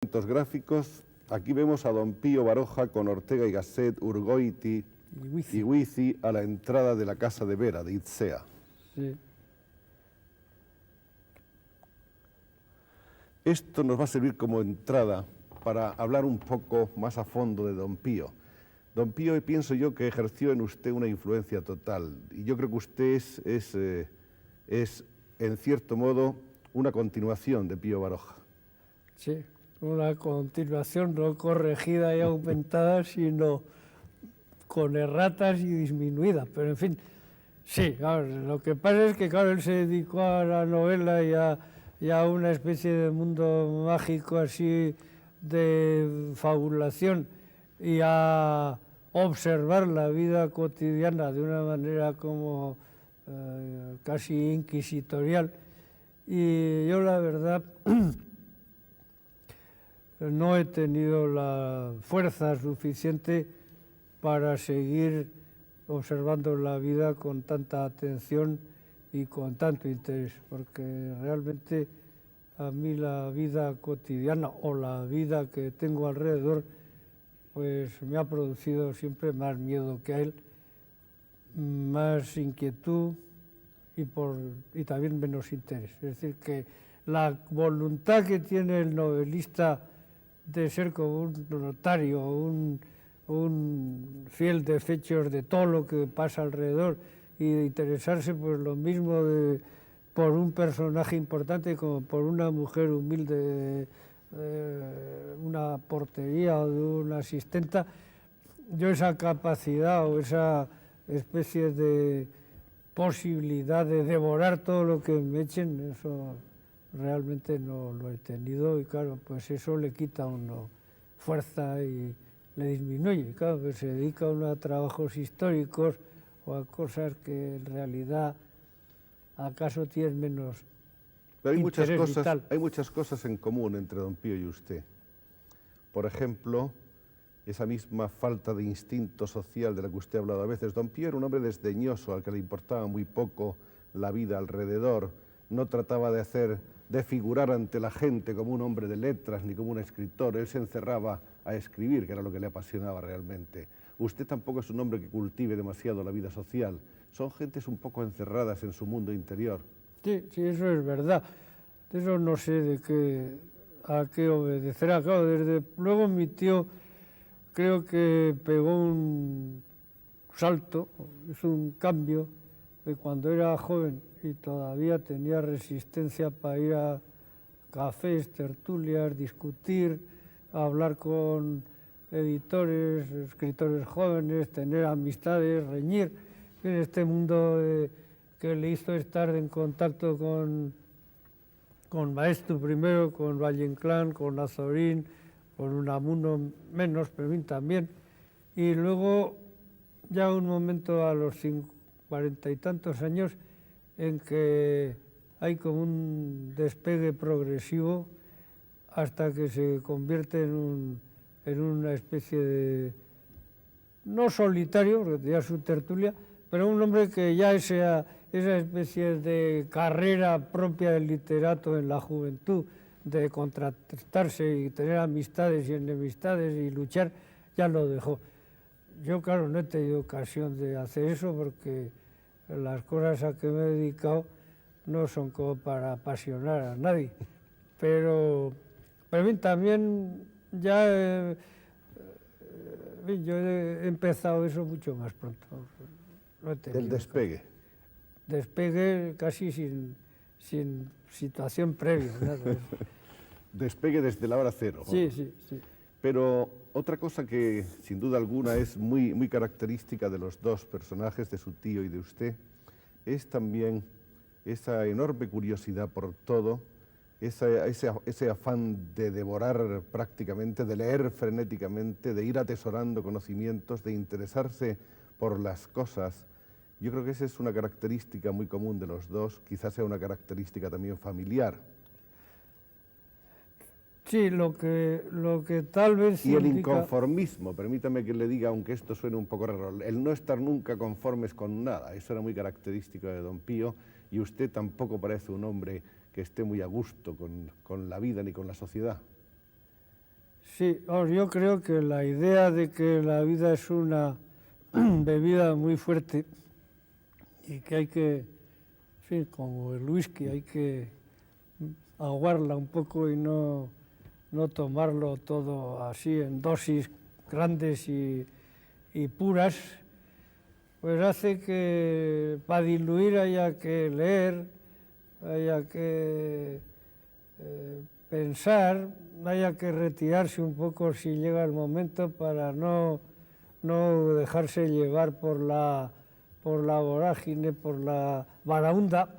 Gráficos, aquí vemos a don Pío Baroja con Ortega y Gasset, Urgoiti y Huici a la entrada de la casa de Vera, de Itzea. Sí. Esto nos va a servir como entrada para hablar un poco más a fondo de don Pío. Don Pío, pienso yo que ejerció en usted una influencia total, y yo creo que usted es en cierto modo, una continuación de Pío Baroja. Sí, una continuación no corregida y aumentada, sino con erratas y disminuida. Pero en fin, sí, claro, lo que pasa es que claro, él se dedicó a la novela y a una especie de mundo mágico así de fabulación y a observar la vida cotidiana de una manera como casi inquisitorial. Y yo la verdad no he tenido la fuerza suficiente para seguir observando la vida con tanta atención y con tanto interés, porque realmente a mí la vida cotidiana o la vida que tengo alrededor pues me ha producido siempre más miedo que a él, más inquietud y también menos interés. Es decir, que la voluntad que tiene el novelista de ser como un notario, un fiel de fechos de todo lo que pasa alrededor y de interesarse por lo mismo por un personaje importante como por una mujer humilde, una portería o de una asistenta, yo esa capacidad o esa especie de posibilidad de devorar todo lo que me echen, eso realmente no lo he tenido y claro, pues eso le quita a uno fuerza y le disminuye. Claro, pues se dedica uno a trabajos históricos o a cosas que en realidad acaso tienen menos Pero interés vital. hay muchas cosas en común entre don Pío y usted. Por ejemplo, esa misma falta de instinto social de la que usted ha hablado a veces. Don Pío era un hombre desdeñoso, al que le importaba muy poco la vida alrededor. No trataba de figurar ante la gente como un hombre de letras ni como un escritor. Él se encerraba a escribir, que era lo que le apasionaba realmente. Usted tampoco es un hombre que cultive demasiado la vida social. Son gentes un poco encerradas en su mundo interior. Sí, sí, eso es verdad. Eso no sé a qué obedecerá. Claro, desde luego mi tío creo que pegó un salto, hizo un cambio de cuando era joven y todavía tenía resistencia para ir a cafés, tertulias, discutir, hablar con editores, escritores jóvenes, tener amistades, reñir en este mundo que le hizo estar en contacto con Maeztu primero, con Valle Inclán, con Azorín, con Unamuno menos, pero también. Y luego ya un momento a los 40 y tantos años en que hay como un despegue progresivo hasta que se convierte en una especie de, no solitario, porque tenía su tertulia, pero un hombre que ya esa especie de carrera propia del literato en la juventud, de contrastarse y tener amistades y enemistades y luchar, ya lo dejó. Yo, claro, no he tenido ocasión de hacer eso porque las cosas a que me he dedicado no son como para apasionar a nadie. Pero también ya yo he empezado eso mucho más pronto. No he tenido El despegue. Despegue casi sin situación previa. Nada. Despegue desde la hora cero. Sí, sí, sí. Pero otra cosa que sin duda alguna es muy, muy característica de los dos personajes, de su tío y de usted, es también esa enorme curiosidad por todo, ese afán de devorar prácticamente, de leer frenéticamente, de ir atesorando conocimientos, de interesarse por las cosas. Yo creo que esa es una característica muy común de los dos, quizás sea una característica también familiar. Sí, lo que tal vez y el indica... inconformismo, permítame que le diga, aunque esto suene un poco raro, el no estar nunca conformes con nada, eso era muy característico de don Pío, y usted tampoco parece un hombre que esté muy a gusto con la vida ni con la sociedad. Sí, yo creo que la idea de que la vida es una bebida muy fuerte y que hay que, en fin, como el whisky, hay que aguarla un poco y no tomarlo todo así en dosis grandes y puras, pues hace que para diluir haya que leer, haya que pensar, haya que retirarse un poco si llega el momento para no dejarse llevar por la vorágine, por la varaunda.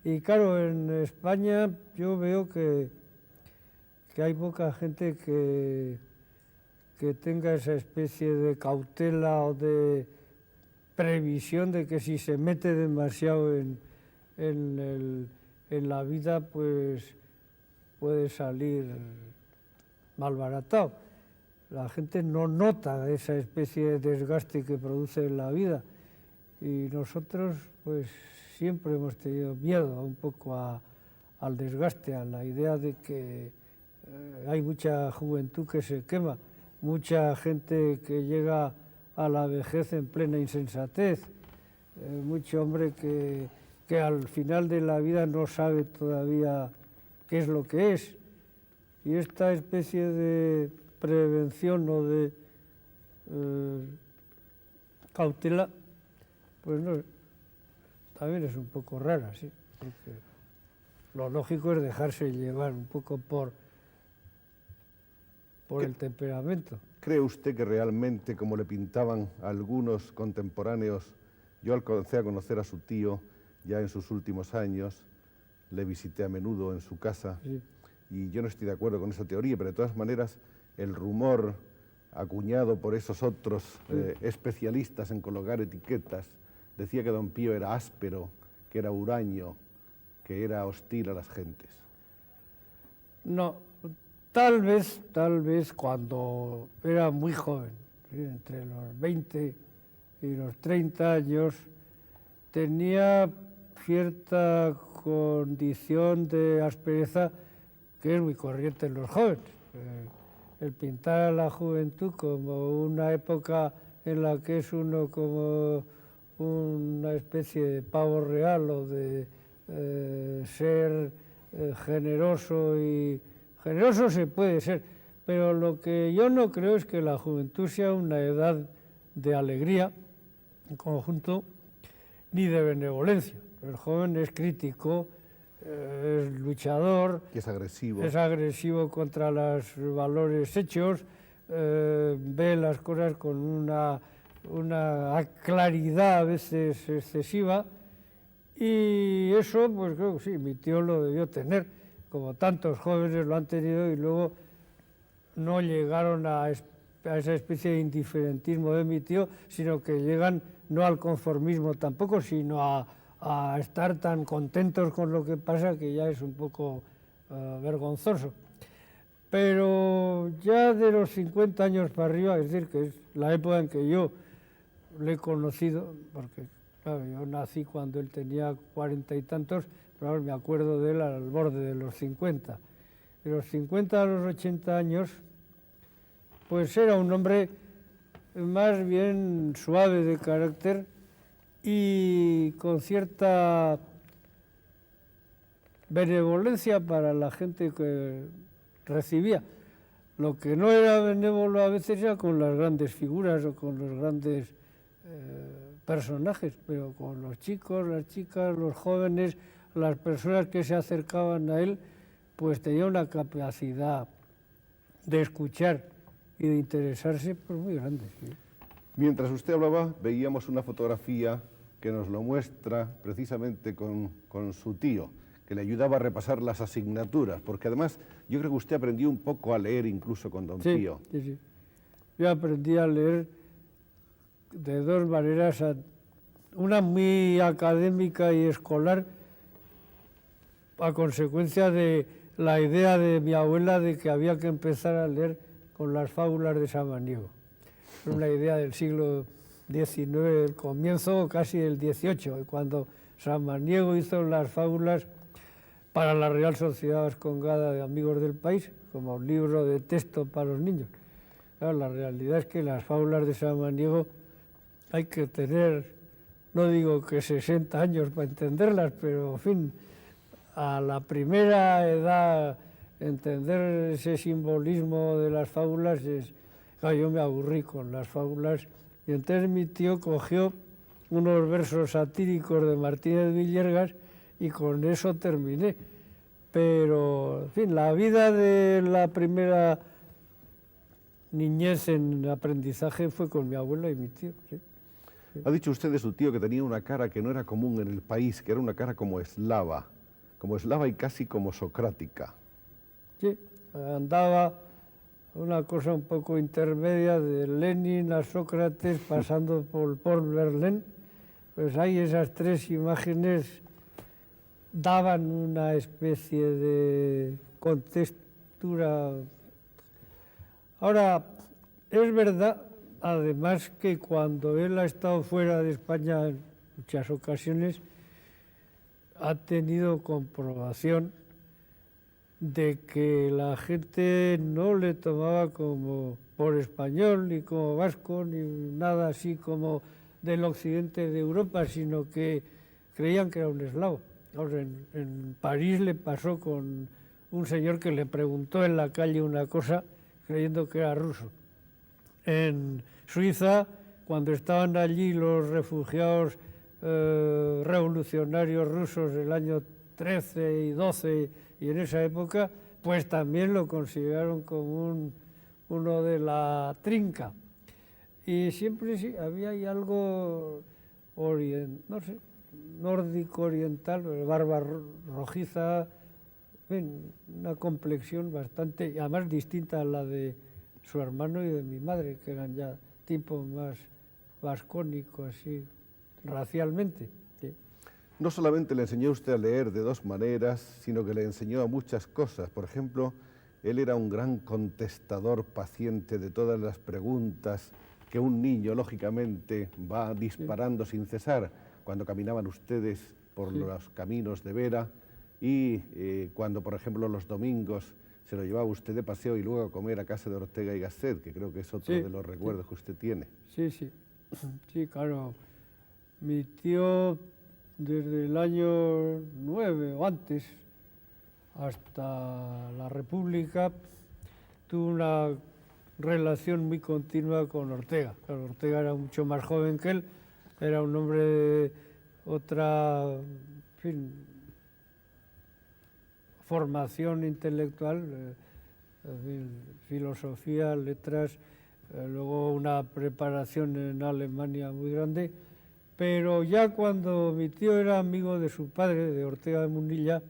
Y claro, en España yo veo que hay poca gente que tenga esa especie de cautela o de previsión de que si se mete demasiado en la vida, pues puede salir malbaratado. La gente no nota esa especie de desgaste que produce en la vida y nosotros pues siempre hemos tenido miedo un poco al desgaste, a la idea de que hay mucha juventud que se quema, mucha gente que llega a la vejez en plena insensatez, mucho hombre que al final de la vida no sabe todavía qué es lo que es. Y esta especie de prevención o de cautela, pues no, también es un poco rara, sí, porque lo lógico es dejarse llevar un poco por el temperamento. ¿Cree usted que realmente, como le pintaban algunos contemporáneos, yo alcancé a conocer a su tío ya en sus últimos años, le visité a menudo en su casa, sí, y yo no estoy de acuerdo con esa teoría, pero de todas maneras el rumor acuñado por esos otros especialistas en colocar etiquetas decía que don Pío era áspero, que era huraño, que era hostil a las gentes. No, tal vez cuando era muy joven, entre los 20 y los 30 años, tenía cierta condición de aspereza que es muy corriente en los jóvenes. El pintar a la juventud como una época en la que es uno como una especie de pavo real o de ser generoso, y generoso se puede ser, pero lo que yo no creo es que la juventud sea una edad de alegría en conjunto ni de benevolencia. El joven es crítico, es luchador, es agresivo contra los valores hechos, ve las cosas con una claridad a veces excesiva, y eso pues creo que sí, mi tío lo debió tener, como tantos jóvenes lo han tenido, y luego no llegaron a esa especie de indiferentismo de mi tío, sino que llegan no al conformismo tampoco, sino a estar tan contentos con lo que pasa que ya es un poco vergonzoso. Pero ya de los 50 años para arriba, es decir, que es la época en que yo le he conocido, porque claro, yo nací cuando él tenía 40 y tantos, pero ahora me acuerdo de él al borde de los 50. De los 50 a los 80 años, pues era un hombre más bien suave de carácter y con cierta benevolencia para la gente que recibía. Lo que no era benévolo a veces era con las grandes figuras o con los grandes personajes, pero con los chicos, las chicas, los jóvenes, las personas que se acercaban a él, pues tenía una capacidad de escuchar y de interesarse pues muy grande. ¿Sí? Mientras usted hablaba, veíamos una fotografía que nos lo muestra precisamente con su tío, que le ayudaba a repasar las asignaturas, porque además yo creo que usted aprendió un poco a leer incluso con don Pío. Sí. Yo aprendí a leer de dos maneras, una muy académica y escolar, a consecuencia de la idea de mi abuela de que había que empezar a leer con las fábulas de Samaniego. Una idea del siglo XIX, el comienzo casi del XVIII, cuando Samaniego hizo las fábulas, para la Real Sociedad Vascongada de Amigos del País, como un libro de texto para los niños. Claro, la realidad es que las fábulas de Samaniego hay que tener, no digo que 60 años para entenderlas, pero en fin, a la primera edad entender ese simbolismo de las fábulas es... Claro, yo me aburrí con las fábulas y entonces mi tío cogió unos versos satíricos de Martínez Villерgas y con eso terminé. Pero, en fin, la vida de la primera niñez en aprendizaje fue con mi abuela y mi tío. ¿Sí? Ha dicho usted de su tío que tenía una cara que no era común en el país, que era una cara como eslava y casi como socrática. Sí, andaba una cosa un poco intermedia de Lenin a Sócrates pasando por Verlaine. Pues ahí esas tres imágenes daban una especie de contextura. Ahora, es verdad, además, que cuando él ha estado fuera de España en muchas ocasiones, ha tenido comprobación de que la gente no le tomaba como por español, ni como vasco, ni nada así como del occidente de Europa, sino que creían que era un eslavo. Ahora, en París le pasó con un señor que le preguntó en la calle una cosa creyendo que era ruso. En Suiza, cuando estaban allí los refugiados revolucionarios rusos del año 13 y 12 y en esa época, pues también lo consideraron como uno de la trinca. Y siempre sí, había ahí algo no sé, nórdico oriental, barba rojiza, una complexión bastante, además distinta a la de su hermano y de mi madre, que eran ya tipo más vascónico, así, racialmente. Sí. No solamente le enseñó usted a leer de dos maneras, sino que le enseñó a muchas cosas. Por ejemplo, él era un gran contestador paciente de todas las preguntas que un niño, lógicamente, va disparando sin cesar cuando caminaban ustedes por los caminos de Vera y cuando, por ejemplo, los domingos se lo llevaba usted de paseo y luego a comer a casa de Ortega y Gasset, que creo que es otro de los recuerdos que usted tiene. Sí, sí. Sí, claro. Mi tío, desde el año 9 o antes, hasta la República, tuvo una relación muy continua con Ortega. Claro, Ortega era mucho más joven que él, era un hombre de otra, en fin, formación intelectual, filosofía, letras, luego una preparación en Alemania muy grande, pero ya cuando mi tío era amigo de su padre, de Ortega de Munilla,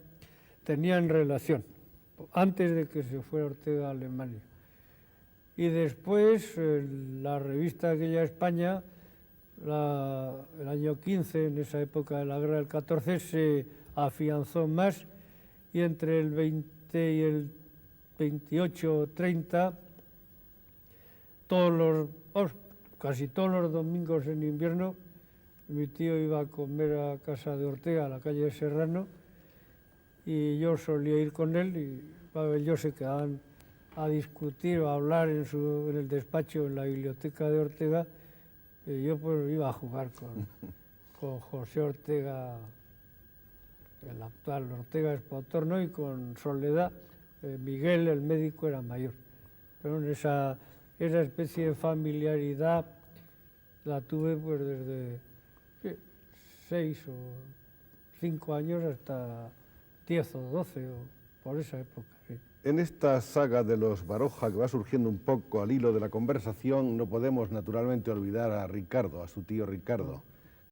tenían relación, antes de que se fuera Ortega a Alemania. Y después, la revista aquella España, el año 15, en esa época de la guerra del 14, se afianzó más y entre el 20 y el 28 o 30, casi todos los domingos en invierno, mi tío iba a comer a casa de Ortega, a la calle Serrano, y yo solía ir con él y ellos se quedaban a discutir o a hablar en el despacho, en la biblioteca de Ortega, y yo pues iba a jugar con José Ortega, el actual Ortega Espotorno, y con Soledad. Miguel, el médico, era mayor. Pero esa especie de familiaridad la tuve pues desde 6 o 5 años hasta 10 o 12, o por esa época. Sí. En esta saga de los Baroja, que va surgiendo un poco al hilo de la conversación, no podemos naturalmente olvidar a Ricardo, a su tío Ricardo.